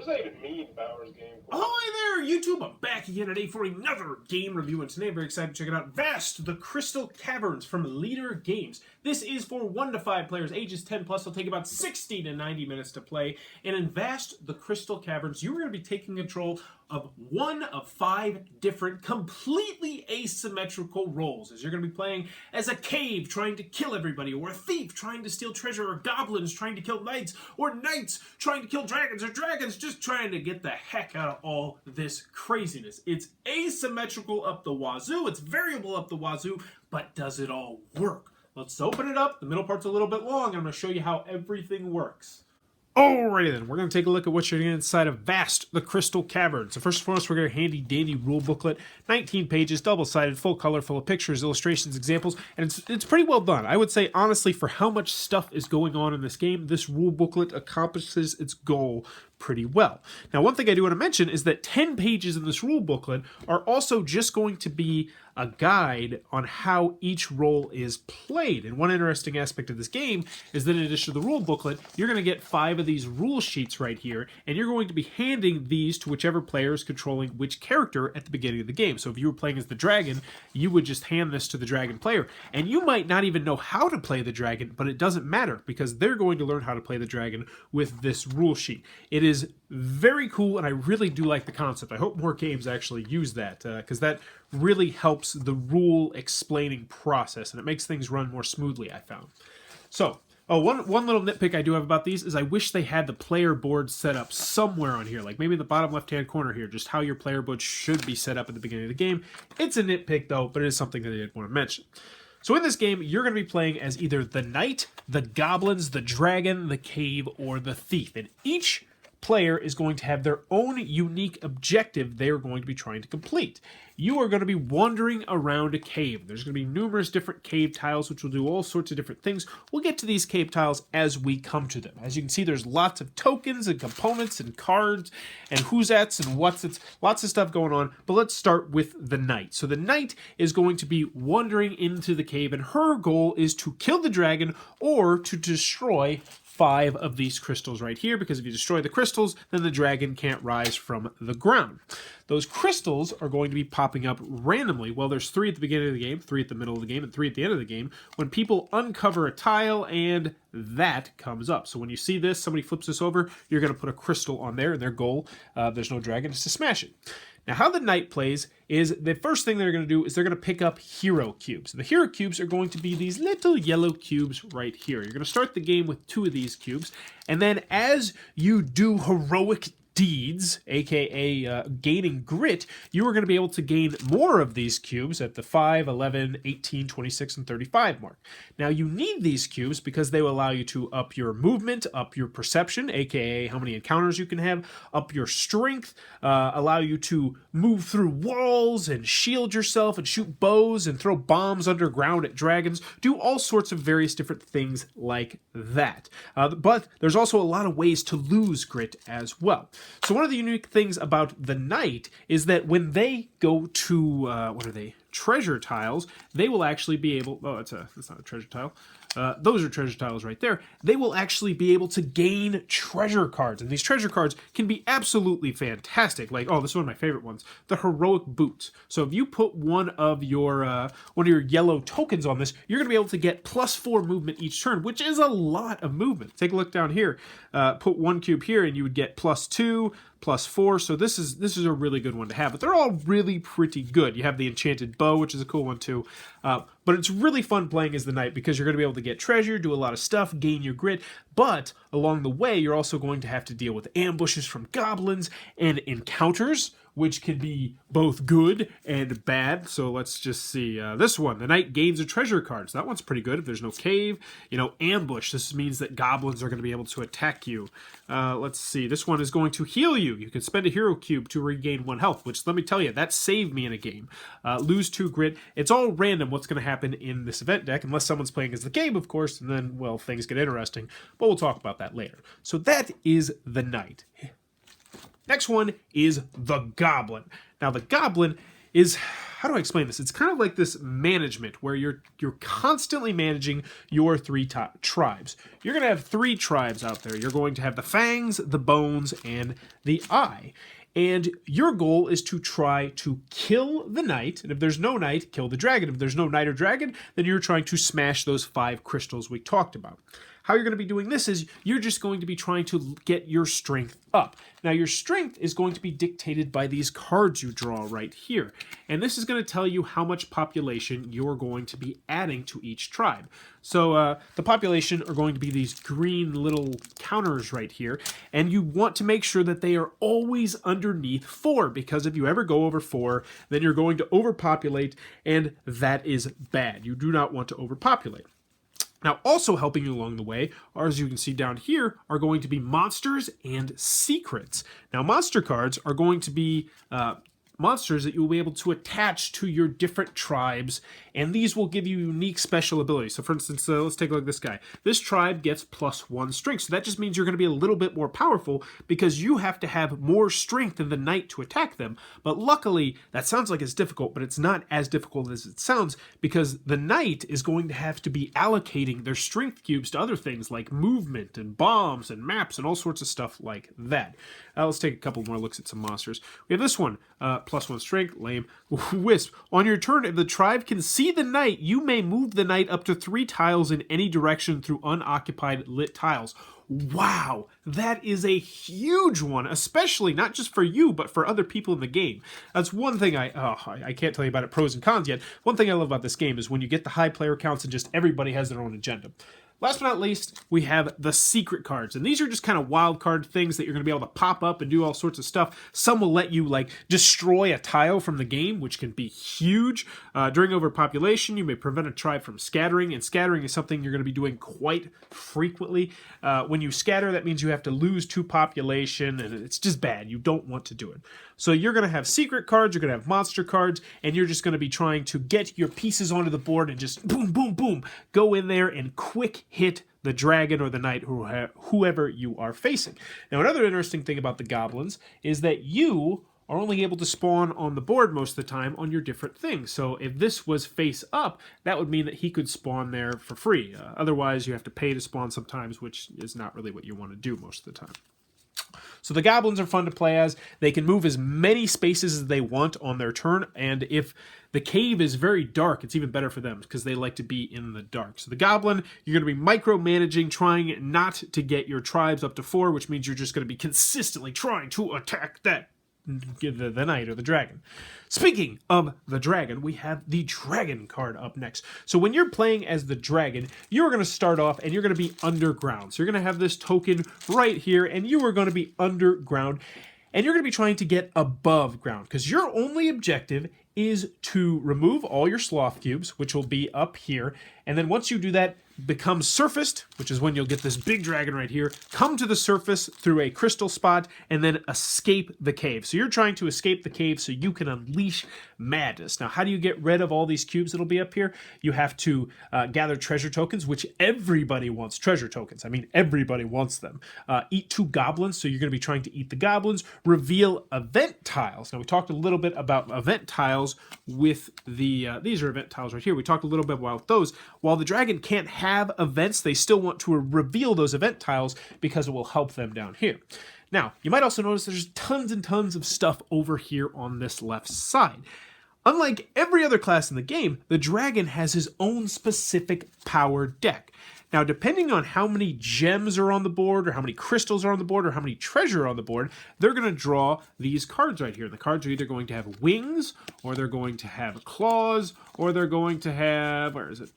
does that even mean, Bowers Game Club? Hi there, YouTube! I'm back again today for another game review, and today I'm very excited to check it out. Vast, the Crystal Caverns from Leader Games. This is for 1 to 5 players, ages 10 plus. It'll take about 60 to 90 minutes to play. And in Vast, the Crystal Caverns, you're going to be taking control of 1 of 5 different, completely asymmetrical roles. As you're going to be playing as a cave trying to kill everybody, or a thief trying to steal treasure, or goblins trying to kill knights, or knights trying to kill dragons, or dragons just trying to get the heck out of all this craziness. It's asymmetrical up the wazoo, it's variable up the wazoo, but does it all work? Let's open it up. The middle part's a little bit long. I'm going to show you how everything works. Alrighty then, we're going to take a look at what you're getting inside of Vast, the Crystal Caverns. So first and foremost, we're going to handy dandy rule booklet, 19 pages, double-sided, full color, full of pictures, illustrations, examples, and it's pretty well done. I would say, honestly, for how much stuff is going on in this game, this rule booklet accomplishes its goal pretty well. Now, one thing I do want to mention is that 10 pages in this rule booklet are also just going to be a guide on how each role is played. And one interesting aspect of this game is that in addition to the rule booklet, you're going to get 5 of these rule sheets right here, and you're going to be handing these to whichever player is controlling which character at the beginning of the game. So if you were playing as the dragon, you would just hand this to the dragon player. And you might not even know how to play the dragon, but it doesn't matter because they're going to learn how to play the dragon with this rule sheet. It is very cool, and I really do like the concept. I hope more games actually use that, because that really helps the rule explaining process, and it makes things run more smoothly, I found. So, one little nitpick I do have about these is I wish they had the player board set up somewhere on here, like maybe in the bottom left-hand corner here, just how your player board should be set up at the beginning of the game. It's a nitpick, though, but it is something that I did want to mention. So in this game, you're going to be playing as either the knight, the goblins, the dragon, the cave, or the thief. And each player is going to have their own unique objective they're going to be trying to complete. You are going to be wandering around a cave. There's going to be numerous different cave tiles which will do all sorts of different things. We'll get to these cave tiles as we come to them. As you can see, there's lots of tokens and components and cards and who's ats and what's its, lots of stuff going on. But let's start with the knight. So the knight is going to be wandering into the cave, and her goal is to kill the dragon or to destroy 5 of these crystals right here, because if you destroy the crystals, then the dragon can't rise from the ground. Those crystals are going to be popping up randomly. Well, there's 3 at the beginning of the game, 3 at the middle of the game, and 3 at the end of the game, when people uncover a tile and that comes up. So when you see this, somebody flips this over, you're going to put a crystal on there, and their goal, there's no dragon, is to smash it. Now, how the knight plays is the first thing they're going to do is they're going to pick up hero cubes. And the hero cubes are going to be these little yellow cubes right here. You're going to start the game with 2 of these cubes, and then as you do heroic deeds, aka gaining grit, you are going to be able to gain more of these cubes at the 5, 11, 18, 26, and 35 mark. Now, you need these cubes because they will allow you to up your movement, up your perception, aka how many encounters you can have, up your strength, allow you to move through walls and shield yourself and shoot bows and throw bombs underground at dragons, do all sorts of various different things like that. But there's also a lot of ways to lose grit as well. So one of the unique things about the knight is that when they go to, what are they, treasure tiles, they will actually be able, oh, that's not a treasure tile. Those are treasure tiles right there. They will actually be able to gain treasure cards. And these treasure cards can be absolutely fantastic. Like, oh, this is one of my favorite ones, the heroic boots. So if you put one of your yellow tokens on this, you're going to be able to get +4 movement each turn, which is a lot of movement. Take a look down here. Put 1 cube here and you would get +2, +4, so this is a really good one to have, but they're all really pretty good. You have the enchanted bow, which is a cool one too, but it's really fun playing as the knight because you're going to be able to get treasure, do a lot of stuff, gain your grit, but along the way you're also going to have to deal with ambushes from goblins and encounters, which can be both good and bad. So let's just see. This one, the knight gains a treasure card. So that one's pretty good. If there's no cave, ambush. This means that goblins are going to be able to attack you. Let's see. This one is going to heal you. You can spend a hero cube to regain 1 health, which, let me tell you, that saved me in a game. Lose 2 grit. It's all random what's going to happen in this event deck, unless someone's playing as the game, of course, and then, well, things get interesting. But we'll talk about that later. So that is the knight. Next one is the goblin. Now, the goblin is, how do I explain this? It's kind of like this management where you're constantly managing your three tribes. You're going to have 3 tribes out there. You're going to have the fangs, the bones, and the eye. And your goal is to try to kill the knight. And if there's no knight, kill the dragon. If there's no knight or dragon, then you're trying to smash those 5 crystals we talked about. How you're going to be doing this is you're just going to be trying to get your strength up. Now, your strength is going to be dictated by these cards you draw right here. And this is going to tell you how much population you're going to be adding to each tribe. So the population are going to be these green little counters right here. And you want to make sure that they are always underneath 4, because if you ever go over 4, then you're going to overpopulate, and that is bad. You do not want to overpopulate. Now, also helping you along the way, or as you can see down here, are going to be monsters and secrets. Now, monster cards are going to be monsters that you'll be able to attach to your different tribes, and these will give you unique special abilities. So for instance, let's take a look at this guy. This tribe gets +1 strength, so that just means you're going to be a little bit more powerful because you have to have more strength than the knight to attack them. But luckily, that sounds like it's difficult, but it's not as difficult as it sounds, because the knight is going to have to be allocating their strength cubes to other things like movement and bombs and maps and all sorts of stuff like that. Let's take a couple more looks at some monsters. We have this one, +1 strength, lame. Wisp. On your turn, if the tribe can see the knight, you may move the knight up to 3 tiles in any direction through unoccupied lit tiles. Wow, that is a huge one, especially not just for you, but for other people in the game. That's one thing I can't tell you about it, pros and cons yet. One thing I love about this game is when you get the high player counts and just everybody has their own agenda. Last but not least, we have the secret cards. And these are just kind of wild card things that you're going to be able to pop up and do all sorts of stuff. Some will let you like destroy a tile from the game, which can be huge. During overpopulation, you may prevent a tribe from scattering. And scattering is something you're going to be doing quite frequently. When you scatter, that means you have to lose 2 population. And it's just bad. You don't want to do it. So you're going to have secret cards, you're going to have monster cards, and you're just going to be trying to get your pieces onto the board and just boom, boom, boom, go in there and quick hit the dragon or the knight, whoever you are facing. Now, another interesting thing about the goblins is that you are only able to spawn on the board most of the time on your different things. So if this was face up, that would mean that he could spawn there for free. Otherwise, you have to pay to spawn sometimes, which is not really what you want to do most of the time. So the goblins are fun to play as. They can move as many spaces as they want on their turn, and if the cave is very dark, it's even better for them because they like to be in the dark. So the goblin, you're going to be micromanaging, trying not to get your tribes up to 4, which means you're just going to be consistently trying to attack that the knight or the dragon. Speaking of the dragon, we have the dragon card up next. So when you're playing as the dragon, you're going to start off and you're going to be underground. So you're going to have this token right here, and you are going to be underground, and you're going to be trying to get above ground because your only objective is to remove all your sloth cubes, which will be up here, and then once you do that, become surfaced, which is when you'll get this big dragon right here, come to the surface through a crystal spot, and then escape the cave. So you're trying to escape the cave so you can unleash madness. Now, how do you get rid of all these cubes that'll be up here? You have to gather treasure tokens, which everybody wants treasure tokens. I mean, everybody wants them. Eat 2 goblins, so you're going to be trying to eat the goblins. Reveal event tiles. Now, we talked a little bit about event tiles with the, these are event tiles right here. We talked a little bit about those. While the dragon can't have events, they still want to reveal those event tiles because it will help them down here. Now, you might also notice there's tons and tons of stuff over here on this left side. Unlike every other class in the game, the dragon has his own specific power deck. Now, depending on how many gems are on the board, or how many crystals are on the board, or how many treasure are on the board, they're going to draw these cards right here. The cards are either going to have wings, or they're going to have claws, or they're going to have, where is it?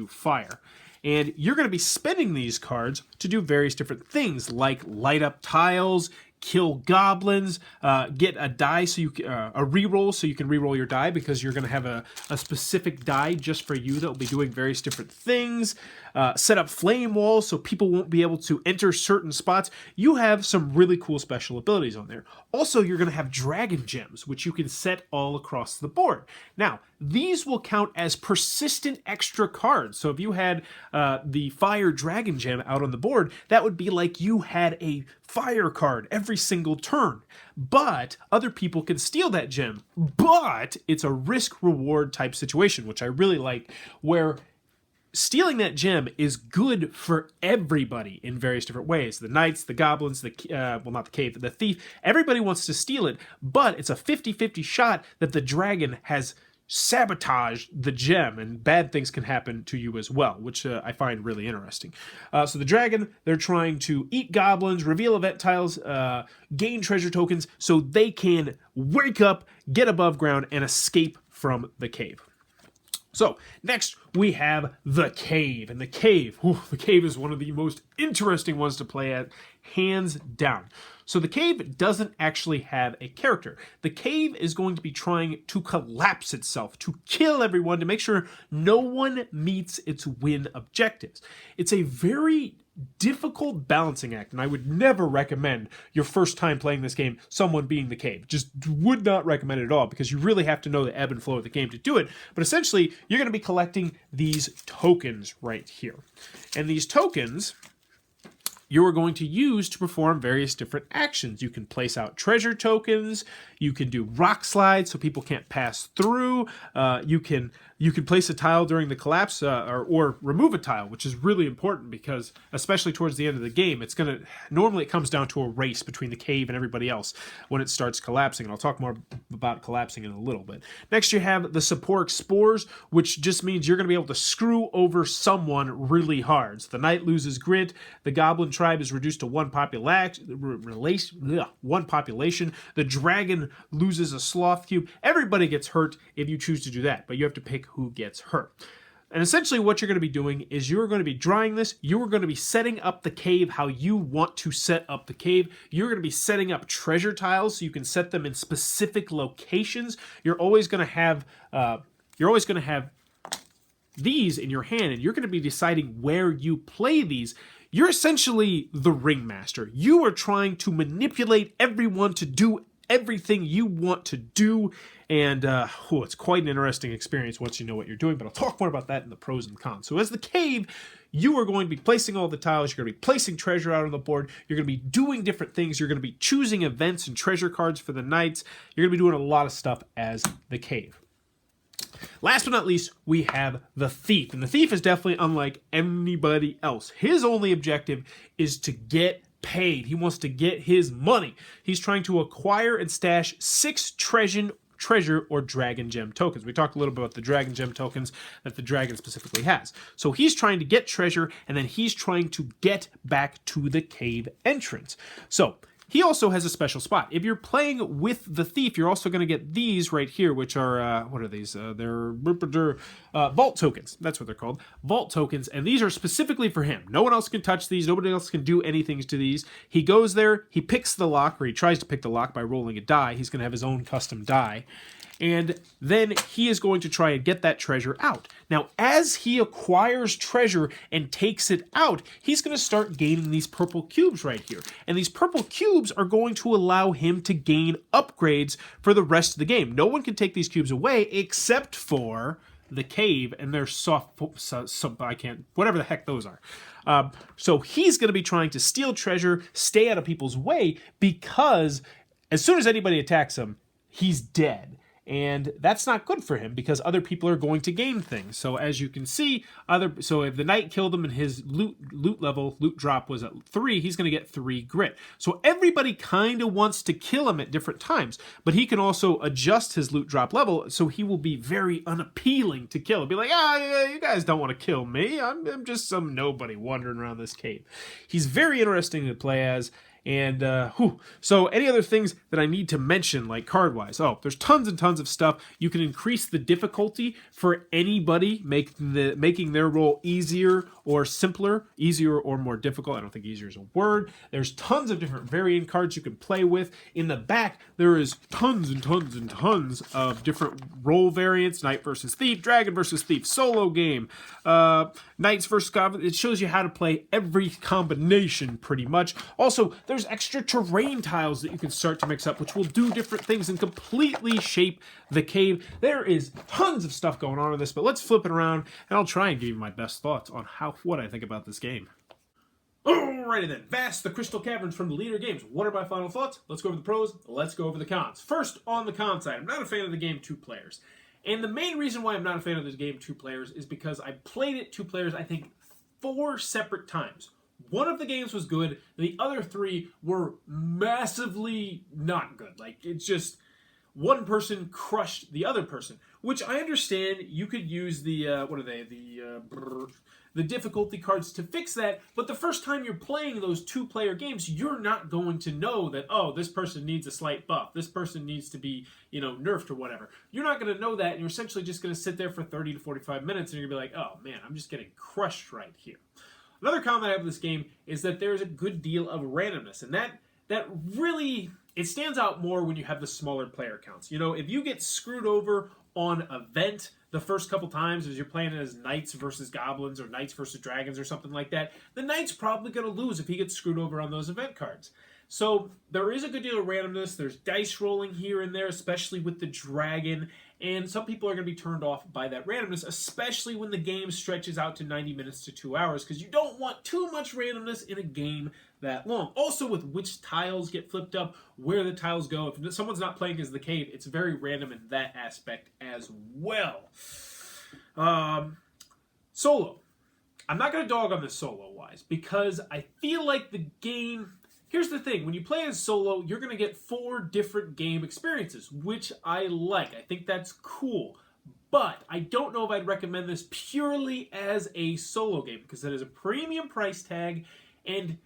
Fire. And you're going to be spending these cards to do various different things, like light up tiles, kill goblins, get a die so you a reroll so you can reroll your die because you're going to have a specific die just for you that will be doing various different things. Set up flame walls so people won't be able to enter certain spots. You have some really cool special abilities on there. Also, you're going to have dragon gems, which you can set all across the board. Now, these will count as persistent extra cards. So if you had the fire dragon gem out on the board, that would be like you had a fire card every single turn. But other people can steal that gem. But it's a risk-reward type situation, which I really like, where stealing that gem is good for everybody in various different ways. The knights, the goblins, well, not the cave, the thief, everybody wants to steal it, but it's a 50-50 shot that the dragon has sabotaged the gem, and bad things can happen to you as well, which I find really interesting. So the dragon, they're trying to eat goblins, reveal event tiles, gain treasure tokens, so they can wake up, get above ground, and escape from the cave. So, next we have the cave. And the cave is one of the most interesting ones to play at, hands down. So the cave doesn't actually have a character. The cave is going to be trying to collapse itself, to kill everyone, to make sure no one meets its win objectives. It's a very difficult balancing act, and I would never recommend your first time playing this game someone being the cave. Just would not recommend it at all, because you really have to know the ebb and flow of the game to do it. But essentially, you're going to be collecting these tokens right here. And these tokens you are going to use to perform various different actions. You can place out treasure tokens, you can do rock slides so people can't pass through, you can place a tile during the collapse, or remove a tile, which is really important because, especially towards the end of the game, normally it comes down to a race between the cave and everybody else when it starts collapsing, and I'll talk more about collapsing in a little bit. Next, you have the support spores, which just means you're going to be able to screw over someone really hard. So the knight loses grit, the goblin tribe is reduced to one population, the dragon loses a sloth cube. Everybody gets hurt if you choose to do that, but you have to pick who gets hurt. And essentially what you're going to be doing is you're going to be drawing this, you're going to be setting up the cave how you want to set up the cave. You're going to be setting up treasure tiles so you can set them in specific locations. You're always going to have these in your hand, and you're going to be deciding where you play these. You're essentially the ringmaster. You are trying to manipulate everyone to do everything you want to do, and it's quite an interesting experience once you know what you're doing, but I'll talk more about that in the pros and cons. So as the cave, you are going to be placing all the tiles, you're going to be placing treasure out on the board, you're going to be doing different things, you're going to be choosing events and treasure cards for the knights, you're going to be doing a lot of stuff as the cave. Last but not least, we have the thief, and the thief is definitely unlike anybody else. His only objective is to get paid. He wants to get his money. He's trying to acquire and stash 6 treasure or dragon gem tokens. We talked a little bit about the dragon gem tokens that the dragon specifically has. So he's trying to get treasure, and then he's trying to get back to the cave entrance. So he also has a special spot. If you're playing with the thief, you're also going to get these right here, which are, what are these? They're vault tokens. That's what they're called. Vault tokens, and these are specifically for him. No one else can touch these. Nobody else can do anything to these. He goes there, he picks the lock, or he tries to pick the lock by rolling a die. He's going to have his own custom die. And then he is going to try and get that treasure out. Now, as he acquires treasure and takes it out, he's going to start gaining these purple cubes right here. And these purple cubes are going to allow him to gain upgrades for the rest of the game. No one can take these cubes away except for the cave and their whatever the heck those are. So he's going to be trying to steal treasure, stay out of people's way, because as soon as anybody attacks him, he's dead. And that's not good for him because other people are going to gain things. So as you can see, so if the knight killed him and his loot drop was at 3, he's going to get 3 grit. So everybody kind of wants to kill him at different times, but he can also adjust his loot drop level, so he will be very unappealing to kill. He'll be like, yeah, you guys don't want to kill me. I'm just some nobody wandering around this cave. He's very interesting to play as. And, so any other things that I need to mention, like card-wise? Oh, there's tons and tons of stuff. You can increase the difficulty for anybody, making their role easier or simpler, easier or more difficult. I don't think easier is a word. There's tons of different variant cards you can play with. In the back, there is tons and tons and tons of different role variants. Knight versus Thief, Dragon versus Thief, solo game, Knights versus Goblins. It shows you how to play every combination pretty much. Also, there's extra terrain tiles that you can start to mix up, which will do different things and completely shape the cave. There is tons of stuff going on in this, but let's flip it around, and I'll try and give you my best thoughts on what I think about this game. Alrighty then, Vast, the Crystal Caverns from the Leader Games. What are my final thoughts? Let's go over the pros, let's go over the cons. First, on the con side, I'm not a fan of the game 2 players. And the main reason why I'm not a fan of this game 2 players is because I played it 2 players, I think, 4 separate times. One of the games was good, the other 3 were massively not good. Like, it's just, one person crushed the other person. Which I understand you could use the, the difficulty cards to fix that, but the first time you're playing those 2-player games, you're not going to know that, oh, this person needs a slight buff, this person needs to be, nerfed or whatever. You're not going to know that, and you're essentially just going to sit there for 30 to 45 minutes, and you're going to be like, oh, man, I'm just getting crushed right here. Another comment I have with this game is that there's a good deal of randomness, and that really, it stands out more when you have the smaller player counts. If you get screwed over on event the first couple times as you're playing as knights versus goblins or knights versus dragons or something like that, the knight's probably going to lose if he gets screwed over on those event cards. So there is a good deal of randomness. There's dice rolling here and there, especially with the dragon, and some people are going to be turned off by that randomness, especially when the game stretches out to 90 minutes to 2 hours, because you don't want too much randomness in a game that long. Also, with which tiles get flipped up, where the tiles go. If someone's not playing as the cave, it's very random in that aspect as well. Solo. I'm not going to dog on this solo-wise, because I feel like the game... Here's the thing, when you play as solo, you're going to get 4 different game experiences, which I like. I think that's cool. But I don't know if I'd recommend this purely as a solo game, because it is a premium price tag, and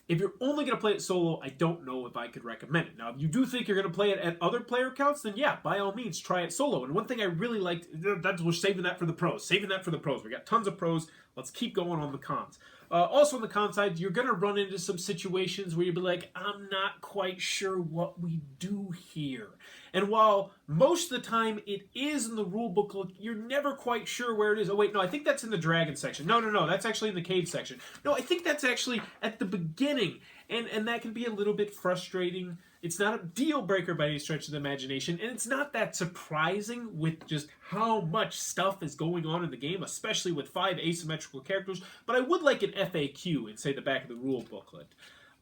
if you're only going to play it solo, I don't know if I could recommend it. Now, if you do think you're going to play it at other player counts, then yeah, by all means, try it solo. And one thing I really liked, we're saving that for the pros. Saving that for the pros. We got tons of pros. Let's keep going on the cons. Also on the con side, you're going to run into some situations where you'll be like, I'm not quite sure what we do here. And while most of the time it is in the rule booklet, you're never quite sure where it is. Oh wait, no, I think that's in the dragon section. No, that's actually in the cave section. No, I think that's actually at the beginning. And that can be a little bit frustrating. It's not a deal breaker by any stretch of the imagination, and it's not that surprising with just how much stuff is going on in the game, especially with 5 asymmetrical characters, but I would like an FAQ in, say, the back of the rule booklet.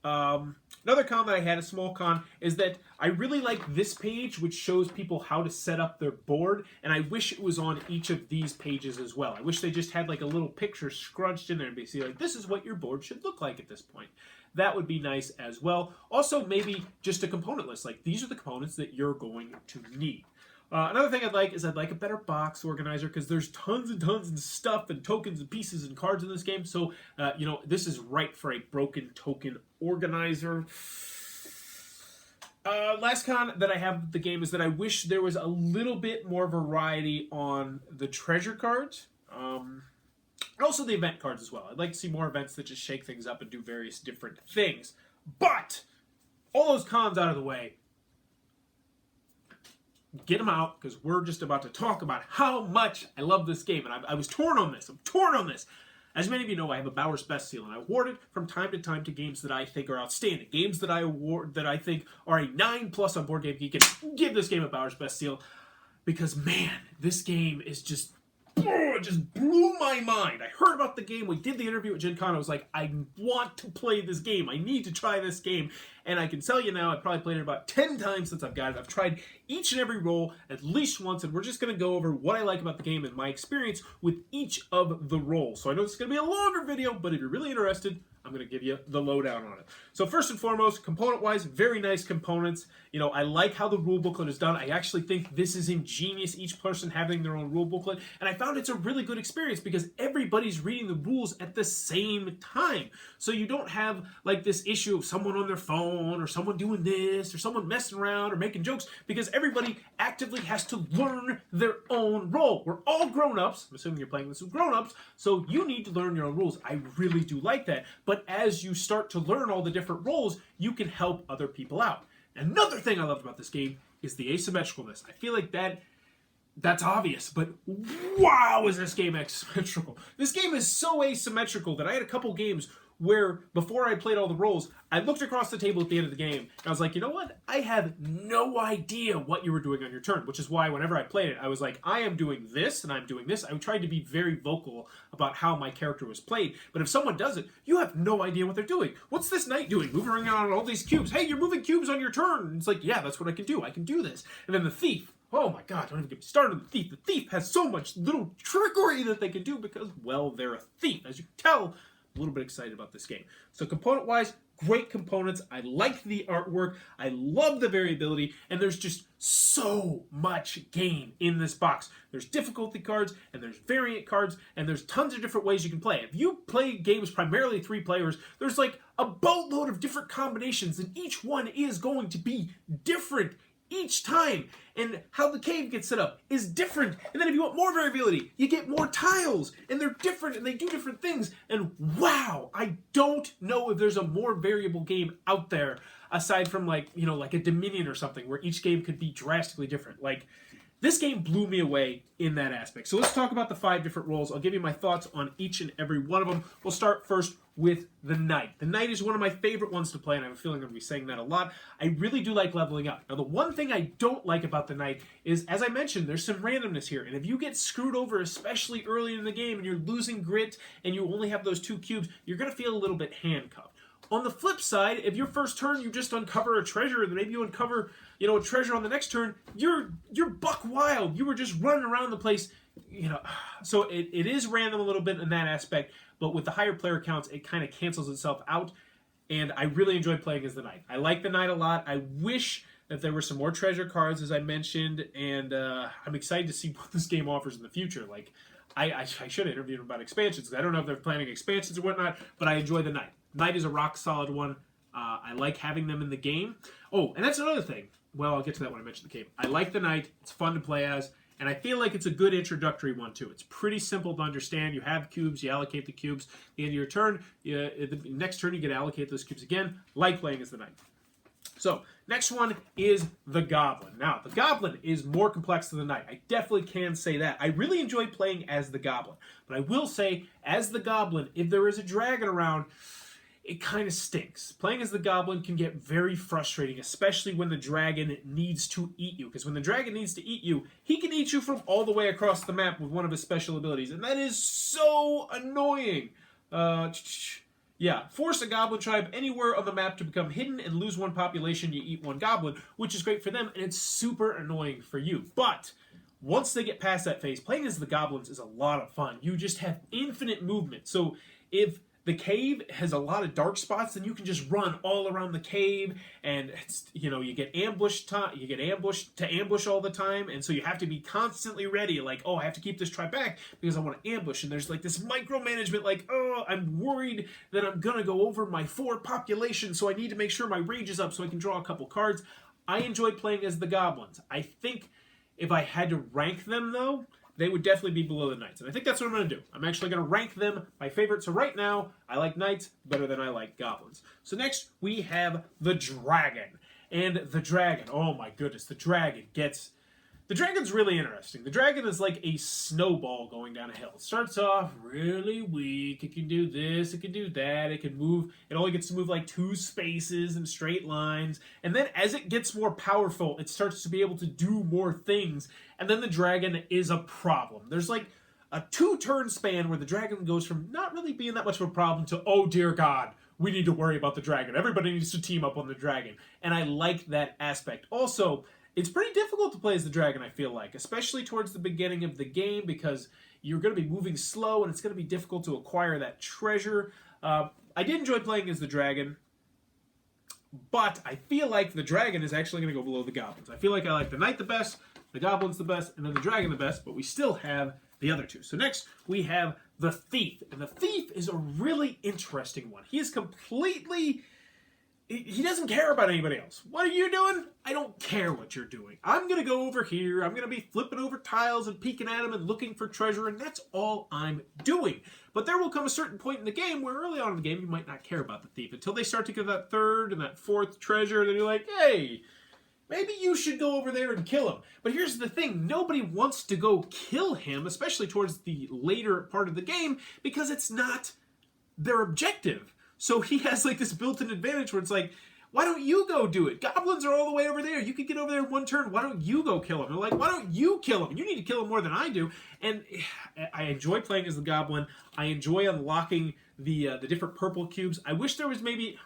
Another con that I had, a small con, is that I really like this page, which shows people how to set up their board, and I wish it was on each of these pages as well. I wish they just had like a little picture scrunched in there and be like, this is what your board should look like at this point. That would be nice as well. Also, maybe just a component list. Like, these are the components that you're going to need. Another thing I'd like a better box organizer, because there's tons and tons of stuff and tokens and pieces and cards in this game. So, this is right for a broken token organizer. Last con that I have with the game is that I wish there was a little bit more variety on the treasure cards. And also the event cards as well. I'd like to see more events that just shake things up and do various different things. But, all those cons out of the way, get them out, because we're just about to talk about how much I love this game. And I was torn on this. I'm torn on this. As many of you know, I have a Bowers Best Seal, and I award it from time to time to games that I think are outstanding. Games that I think are a 9+ on Board Game Geek, and give this game a Bowers Best Seal. Because, man, this game is just... it just blew my mind. I heard about the game. We did the interview at Gen Con. I was like, I want to play this game. I need to try this game. And I can tell you now, I've probably played it about 10 times since I've got it. I've tried each and every role at least once, and we're just going to go over what I like about the game and my experience with each of the roles. So I know it's going to be a longer video, but if you're really interested, I'm going to give you the lowdown on it. So first and foremost, component-wise, very nice components. I like how the rule booklet is done. I actually think this is ingenious, each person having their own rule booklet. And I found it's a really good experience because everybody's reading the rules at the same time. So you don't have like this issue of someone on their phone or someone doing this or someone messing around or making jokes, because everybody actively has to learn their own role. We're all grown-ups. I'm assuming you're playing this with grown-ups, so you need to learn your own rules. I really do like that. But as you start to learn all the different roles, you can help other people out. Another thing I loved about this game is the asymmetricalness. I feel like that's obvious, but wow, is this game asymmetrical. This game is so asymmetrical that I had a couple games where before I played all the roles, I looked across the table at the end of the game, and I was like, you know what? I have no idea what you were doing on your turn, which is why whenever I played it, I was like, I am doing this, and I'm doing this. I tried to be very vocal about how my character was played, but if someone does it, you have no idea what they're doing. What's this knight doing? Moving around on all these cubes. Hey, you're moving cubes on your turn. And it's like, yeah, that's what I can do. I can do this. And then the thief. Oh my god, don't even get me started on the thief. The thief has so much little trickery that they can do because, well, they're a thief. As you can tell, I'm a little bit excited about this game. So component-wise, great components. I like the artwork. I love the variability. And there's just so much game in this box. There's difficulty cards, and there's variant cards, and there's tons of different ways you can play. If you play games primarily 3 players, there's like a boatload of different combinations, and each one is going to be different each time, and how the cave gets set up is different. And then if you want more variability, you get more tiles, and they're different, and they do different things. And wow, I don't know if there's a more variable game out there aside from like, you know, like a Dominion or something where each game could be drastically different. Like, this game blew me away in that aspect. So let's talk about the 5 different roles. I'll give you my thoughts on each and every one of them. We'll start first with the Knight. The Knight is one of my favorite ones to play, and I have a feeling I'm going to be saying that a lot. I really do like leveling up. Now, the one thing I don't like about the Knight is, as I mentioned, there's some randomness here. And if you get screwed over, especially early in the game, and you're losing grit, and you only have those 2 cubes, you're going to feel a little bit handcuffed. On the flip side, if your first turn you just uncover a treasure, and then maybe you uncover, you know, a treasure on the next turn, you're buck wild. You were just running around the place, you know. So it is random a little bit in that aspect, but with the higher player counts, it kind of cancels itself out. And I really enjoy playing as the Knight. I like the Knight a lot. I wish that there were some more treasure cards, as I mentioned, and I'm excited to see what this game offers in the future. Like, I should have interviewed them about expansions. I don't know if they're planning expansions or whatnot, but I enjoy the Knight. Knight is a rock-solid one. I like having them in the game. Oh, and that's another thing. Well, I'll get to that when I mention the game. I like the Knight. It's fun to play as, and I feel like it's a good introductory one, too. It's pretty simple to understand. You have cubes. You allocate the cubes. At the end of your turn, the next turn, you get to allocate those cubes again. Like playing as the Knight. So, next one is the Goblin. Now, the Goblin is more complex than the Knight. I definitely can say that. I really enjoy playing as the Goblin. But I will say, as the Goblin, if there is a dragon around, it kind of stinks. Playing as the Goblin can get very frustrating, especially when the dragon needs to eat you. Because when the dragon needs to eat you, he can eat you from all the way across the map with one of his special abilities. And that is so annoying. Yeah, force a goblin tribe anywhere on the map to become hidden and lose 1 population, you eat 1 goblin, which is great for them, and it's super annoying for you. But once they get past that phase, playing as the goblins is a lot of fun. You just have infinite movement. So if the cave has a lot of dark spots, then you can just run all around the cave, and it's, you know, you get ambushed to ambush all the time, and so you have to be constantly ready, like, oh, I have to keep this tribe back because I want to ambush, and there's like this micromanagement, like, oh, I'm worried that I'm gonna go over my 4 population, so I need to make sure my rage is up so I can draw a couple cards. I enjoy playing as the goblins. I think if I had to rank them, though, they would definitely be below the Knights. And I think that's what I'm going to do. I'm actually going to rank them my favorite. So right now, I like Knights better than I like Goblins. So next, we have the Dragon. And the Dragon, oh my goodness, the Dragon's really interesting. The Dragon is like a snowball going down a hill. It starts off really weak. It can do this, it can do that, it can move. It only gets to move like 2 spaces in straight lines. And then as it gets more powerful, it starts to be able to do more things. And then the Dragon is a problem. There's like a 2-turn span where the Dragon goes from not really being that much of a problem to, oh dear God, we need to worry about the Dragon. Everybody needs to team up on the Dragon. And I like that aspect. Also, it's pretty difficult to play as the Dragon, I feel like, especially towards the beginning of the game because you're going to be moving slow and it's going to be difficult to acquire that treasure. I did enjoy playing as the Dragon, but I feel like the Dragon is actually going to go below the Goblins. I feel like I like the Knight the best, the Goblins the best, and then the Dragon the best, but we still have the other 2. So next, we have the Thief. And the Thief is a really interesting one. He is completely... He doesn't care about anybody else. What are you doing? I don't care what you're doing. I'm going to go over here. I'm going to be flipping over tiles and peeking at them and looking for treasure, and that's all I'm doing. But there will come a certain point in the game where early on in the game you might not care about the Thief until they start to get that 3rd and that 4th treasure, and then you're like, hey, maybe you should go over there and kill him. But here's the thing. Nobody wants to go kill him, especially towards the later part of the game, because it's not their objective. So he has like this built-in advantage where it's like, why don't you go do it? Goblins are all the way over there. You could get over there in one turn. Why don't you go kill them? They're like, why don't you kill them? You need to kill them more than I do. And I enjoy playing as the goblin. I enjoy unlocking the different purple cubes. I wish there was maybe...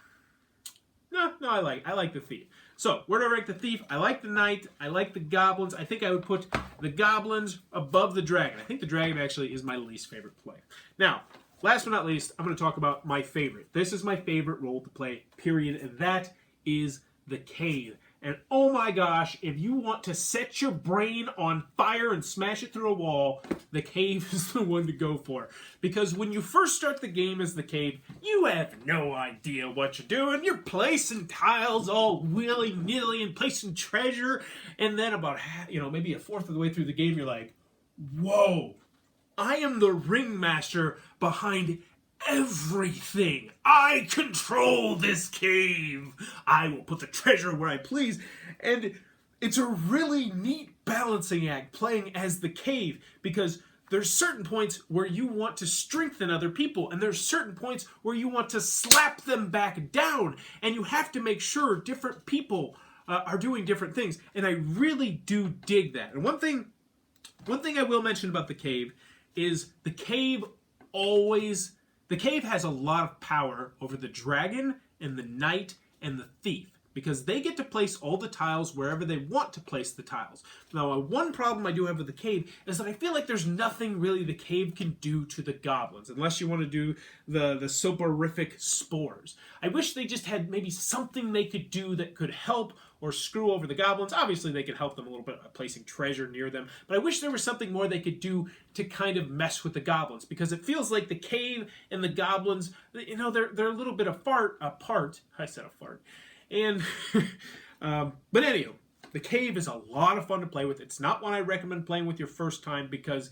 No, I like the thief. So, where do I rank the thief? I like the knight. I like the goblins. I think I would put the goblins above the dragon. I think the dragon actually is my least favorite play. Now, last but not least, I'm going to talk about my favorite. This is my favorite role to play, period, and that is the cave. And oh my gosh, if you want to set your brain on fire and smash it through a wall, the cave is the one to go for. Because when you first start the game as the cave, you have no idea what you're doing. You're placing tiles all willy-nilly and placing treasure. And then about, maybe a fourth of the way through the game, you're like, whoa, I am the ringmaster behind everything. I control this cave. I will put the treasure where I please. And it's a really neat balancing act playing as the cave, because there's certain points where you want to strengthen other people, and there's certain points where you want to slap them back down, and you have to make sure different people are doing different things. And I really do dig that. And one thing I will mention about the cave is the cave has a lot of power over the dragon and the knight and the thief, because they get to place all the tiles wherever they want to place the tiles. Now, one problem I do have with the cave is that I feel like there's nothing really the cave can do to the goblins, unless you want to do the soporific spores. I wish they just had maybe something they could do that could help or screw over the goblins. Obviously, they could help them a little bit by placing treasure near them, but I wish there was something more they could do to kind of mess with the goblins, because it feels like the cave and the goblins, they're a little bit apart. I said a fart. And, but anyway, the cave is a lot of fun to play with. It's not one I recommend playing with your first time, because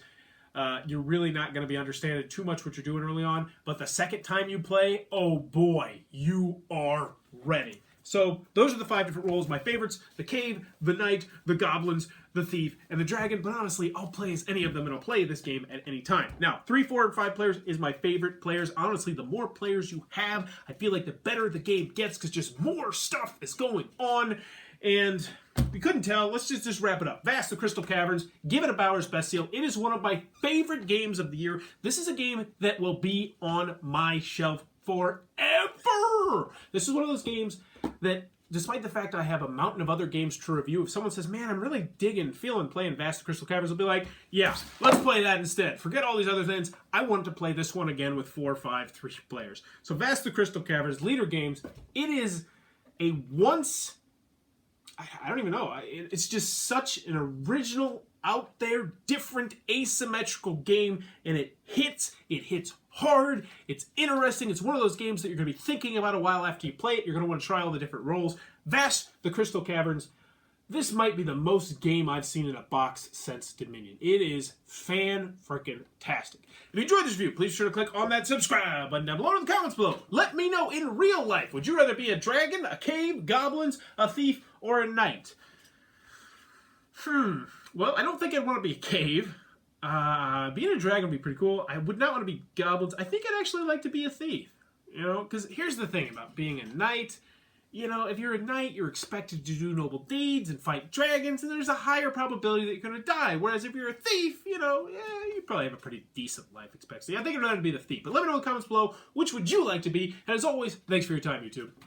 you're really not going to be understanding too much what you're doing early on. But the second time you play, oh boy, you are ready. So those are the 5 different roles. My favorites: the cave, the knight, the goblins, the thief, and the dragon. But honestly, I'll play as any of them, and I'll play this game at any time. Now, 3, 4, and 5 players is my favorite players. Honestly, the more players you have, I feel like the better the game gets, because just more stuff is going on. And if you couldn't tell, let's just wrap it up. Vast, the Crystal Caverns, give it a Bowers Best Seal. It is one of my favorite games of the year. This is a game that will be on my shelf forever. This is one of those games that, despite the fact I have a mountain of other games to review, if someone says, man, I'm really feeling playing Vast the Crystal Caverns, I'll be like, yeah, let's play that instead. Forget all these other things. I want to play this one again with 4, 5, 3 players. So Vast the Crystal Caverns, Leader Games, it is a I don't even know. It's just such an original, out there, different, asymmetrical game, and it hits hard, it's interesting, it's one of those games that you're going to be thinking about a while after you play it. You're going to want to try all the different roles. Vast the Crystal Caverns, this might be the most game I've seen in a box since Dominion. It is fan-frickin-tastic. If you enjoyed this review, please be sure to click on that subscribe button down below in the comments below. Let me know, in real life, would you rather be a dragon, a cave, goblins, a thief, or a knight? Well, I don't think I'd want to be a cave. Being a dragon would be pretty cool. I would not want to be goblins. I think I'd actually like to be a thief. Because here's the thing about being a knight. If you're a knight, you're expected to do noble deeds and fight dragons, and there's a higher probability that you're going to die. Whereas if you're a thief, you probably have a pretty decent life expectancy. I think I'd rather be the thief. But let me know in the comments below, which would you like to be? And as always, thanks for your time, YouTube.